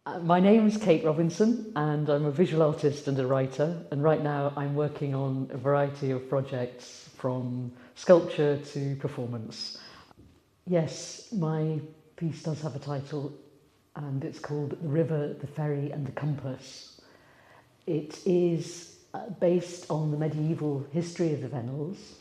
My name's Kate Robinson and I'm a visual artist and a writer, and right now I'm working on a variety of projects from sculpture to performance. Yes, my piece does have a title and it's called The River, the Ferry and the Compass. It is based on the medieval history of the Vennels,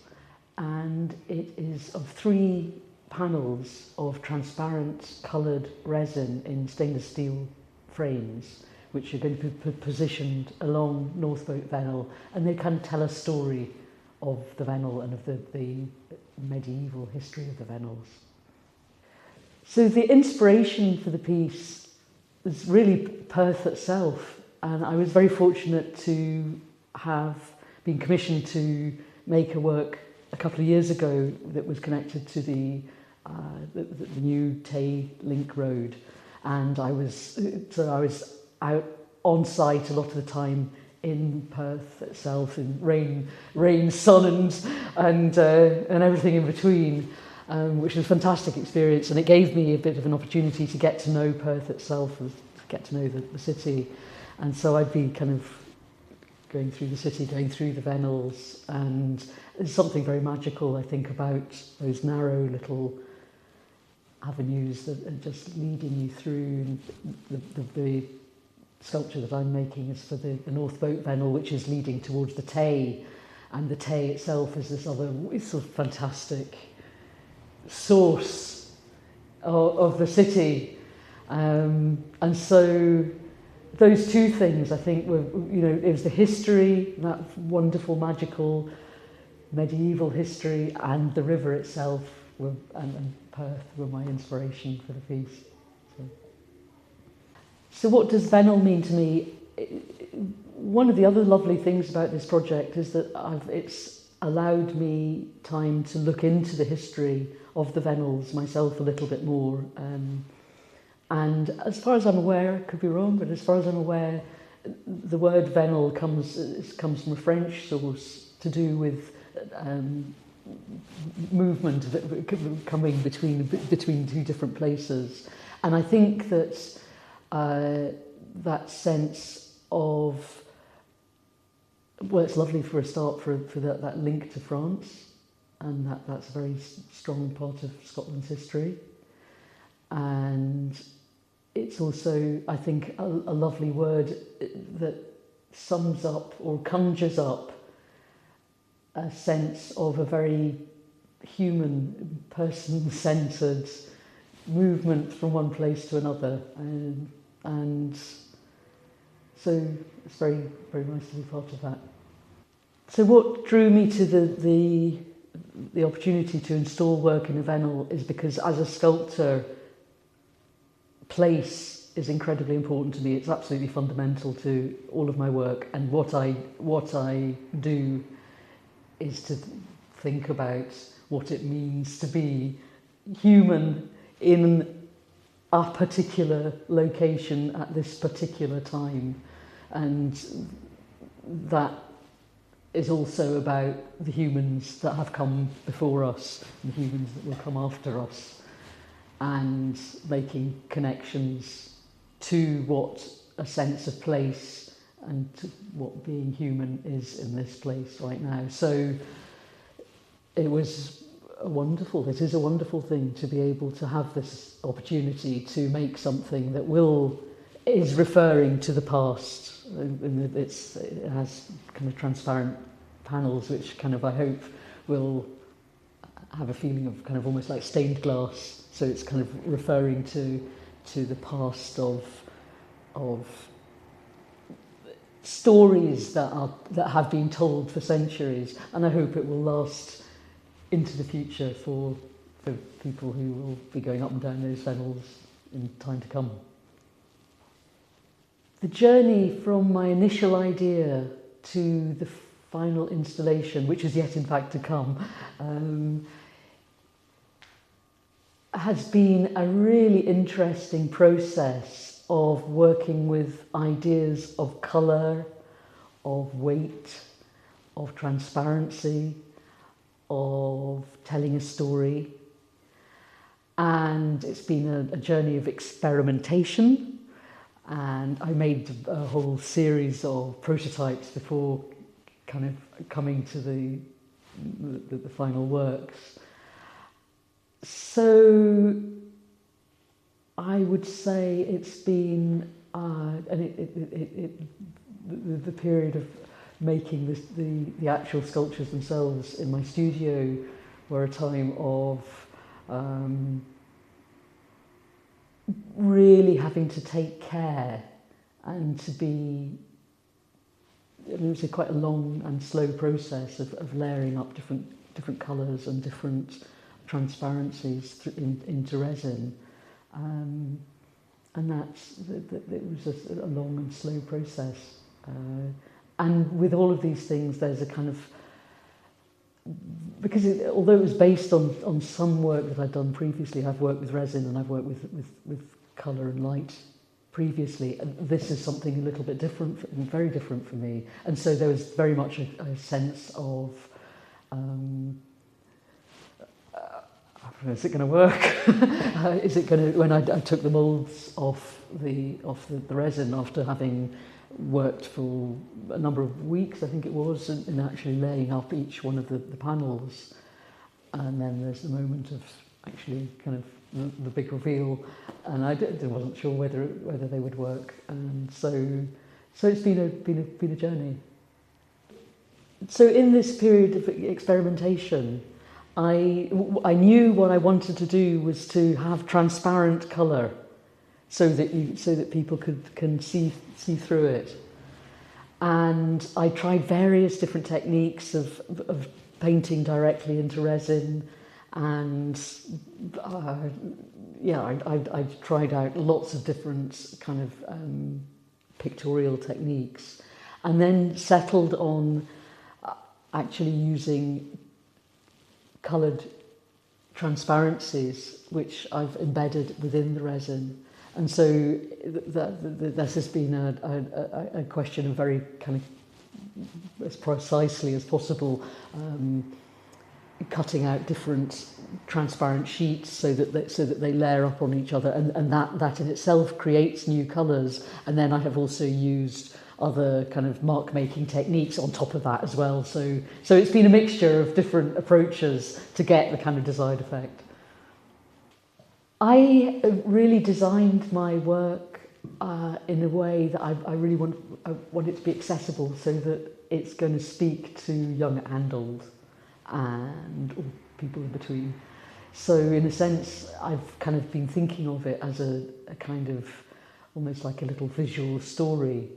and it is of 3 panels of transparent coloured resin in stainless steel frames, which are going to be positioned along North Boat Vennel, and they can tell a story of the Vennel and of the medieval history of the Vennels. So the inspiration for the piece was really Perth itself, and I was very fortunate to have been commissioned to make a work a couple of years ago that was connected to the new Tay link road, and I was out on site a lot of the time in Perth itself, in rain, sun, and everything in between, which was a fantastic experience, and it gave me a bit of an opportunity to get to know Perth itself, to get to know the city, and so I'd be kind of going through the city, going through the Vennels, and there's something very magical, I think, about those narrow little avenues that are just leading you through. The sculpture that I'm making is for the North Boat Vennel, which is leading towards the Tay, and the Tay itself is this other sort of fantastic source of the city, and so those 2 things, I think, were, it was the history, that wonderful, magical, medieval history, and the river itself, and Perth were my inspiration for the piece. So what does Vennel mean to me? One of the other lovely things about this project is that it's allowed me time to look into the history of the Vennels myself a little bit more. And as far as I'm aware, I could be wrong, but as far as I'm aware, the word Vennel comes from a French source to do with movement coming between 2 different places. And I think that that sense of, well, it's lovely for a start for that link to France, and that's a very strong part of Scotland's history. And it's also, I think, a lovely word that sums up or conjures up a sense of a very human, person-centred movement from one place to another, and so it's very, very nice to be part of that. So what drew me to the opportunity to install work in a Vennel is because, as a sculptor, place is incredibly important to me. It's absolutely fundamental to all of my work, and what I do is to think about what it means to be human in a particular location at this particular time, and that is also about the humans that have come before us and the humans that will come after us, and making connections to what a sense of place and to what being human is in this place right now. So it is a wonderful thing to be able to have this opportunity to make something that is referring to the past. It has kind of transparent panels which kind of, I hope, will have a feeling of kind of almost like stained glass. So it's kind of referring to the past of stories that have been told for centuries, and I hope it will last into the future for people who will be going up and down those Vennels in time to come. The journey from my initial idea to the final installation, which is yet in fact to come, has been a really interesting process of working with ideas of colour, of weight, of transparency, of telling a story. And it's been a journey of experimentation and I made a whole series of prototypes before kind of coming to the final works. So I would say it's been the period of making the actual sculptures themselves in my studio were a time of really having to take care and to be, it was quite a long and slow process of layering up different colours and different transparencies into resin, and it was a long and slow process. And with all of these things, there's a kind of, because although it was based on some work that I'd done previously, I've worked with resin and I've worked with colour and light previously, and this is something a little bit different, very different for me. And so there was very much a sense of, is it going to work? Is it going to? When I took the moulds off the resin after having worked for a number of weeks, I think it was, in actually laying up each one of the panels, and then there's the moment of actually kind of the big reveal, and I wasn't sure whether they would work, and so it's been a journey. So in this period of experimentation, I knew what I wanted to do was to have transparent colour, so that people can see through it. And I tried various different techniques of painting directly into resin, and I tried out lots of different kind of pictorial techniques, and then settled on actually using coloured transparencies, which I've embedded within the resin. And so this has been a question of very kind of, as precisely as possible, cutting out different transparent sheets so that they layer up on each other, and that in itself creates new colours. And then I have also used other kind of mark making techniques on top of that as well. So it's been a mixture of different approaches to get the kind of desired effect. I really designed my work in a way that I really want it to be accessible, so that it's going to speak to young and old, and all people in between. So in a sense, I've kind of been thinking of it as a kind of almost like a little visual story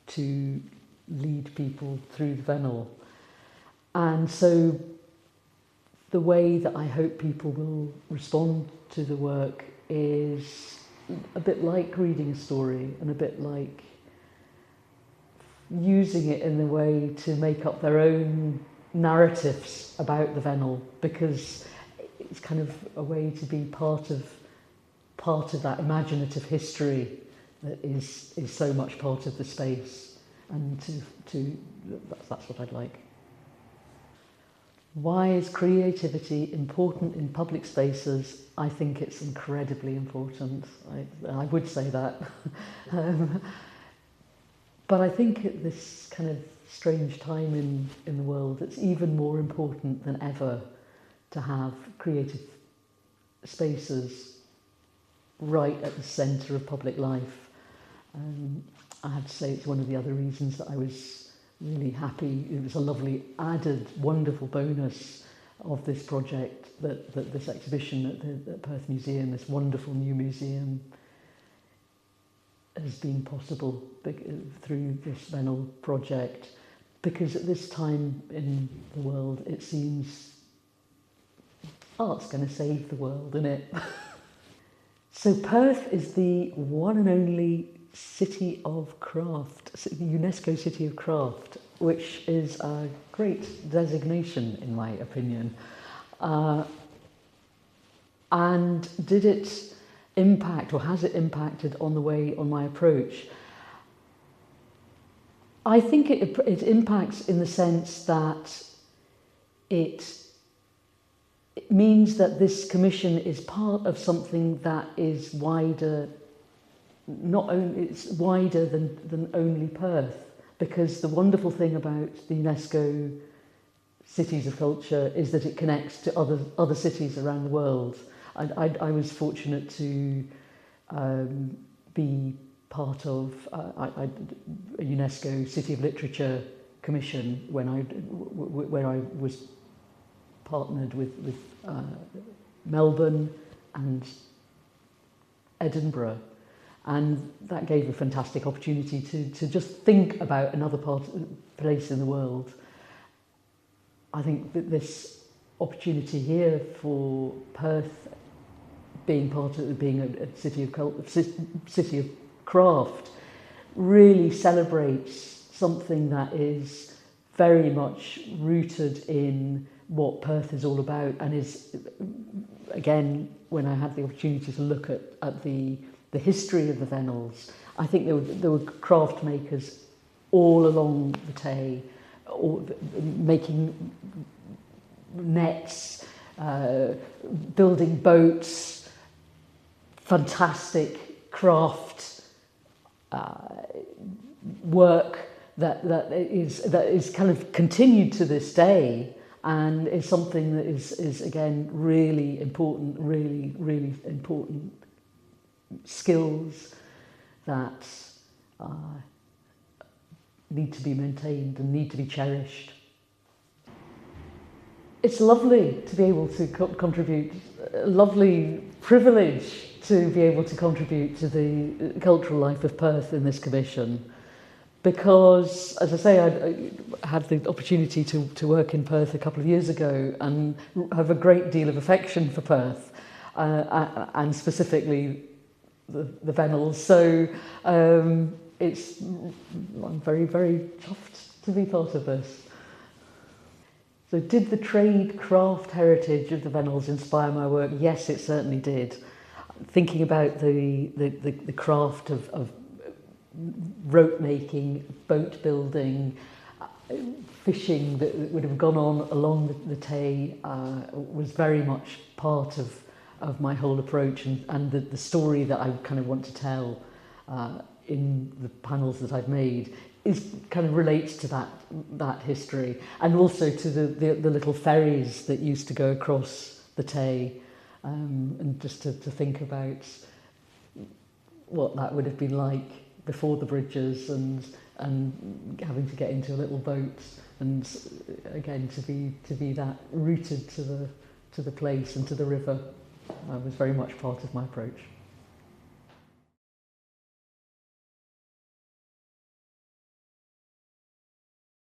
to lead people through the Vennel. And so the way that I hope people will respond to the work is a bit like reading a story, and a bit like using it in a way to make up their own narratives about the Vennel, because it's kind of a way to be part of that imaginative history that is so much part of the space, and that's what I'd like. Why is creativity important in public spaces? I think it's incredibly important. I would say that. But I think at this kind of strange time in the world, it's even more important than ever to have creative spaces right at the centre of public life. I have to say it's one of the other reasons that I was really happy. It was a lovely added wonderful bonus of this project, that this exhibition at the Perth Museum, this wonderful new museum, has been possible through this Vennel project, because at this time in the world it seems art's going to save the world, isn't it? So Perth is the one and only City of Craft, the UNESCO City of Craft, which is a great designation in my opinion. And did it impact, or has it impacted on my approach? I think it impacts in the sense that it means that this commission is part of something that is wider not only, it's wider than only Perth, because the wonderful thing about the UNESCO Cities of Culture is that it connects to other cities around the world. I was fortunate to be part of a UNESCO City of Literature commission where I was partnered with Melbourne and Edinburgh, and that gave a fantastic opportunity to just think about another place in the world. I think that this opportunity here for Perth being a city of craft really celebrates something that is very much rooted in what Perth is all about, and is, again, when I had the opportunity to look at the history of the Vennels, I think there were craft makers all along the Tay, making nets, building boats, fantastic craft work that is kind of continued to this day, and is something that is again really important skills that need to be maintained and need to be cherished. It's lovely to be able to contribute, a lovely privilege to be able to contribute to the cultural life of Perth in this commission, because, as I say, I had the opportunity to work in Perth a couple of years ago and have a great deal of affection for Perth, and specifically the Vennels. So I'm very, very chuffed to be part of this. So did the trade craft heritage of the Vennels inspire my work? Yes, it certainly did. Thinking about the craft of rope making, boat building, fishing that would have gone on along the Tay was very much part of my whole approach, and the story that I kind of want to tell in the panels that I've made is kind of relates to that history, and also to the little ferries that used to go across the Tay, and just to think about what that would have been like before the bridges, and having to get into a little boat, and again to be that rooted to the place and to the river was very much part of my approach.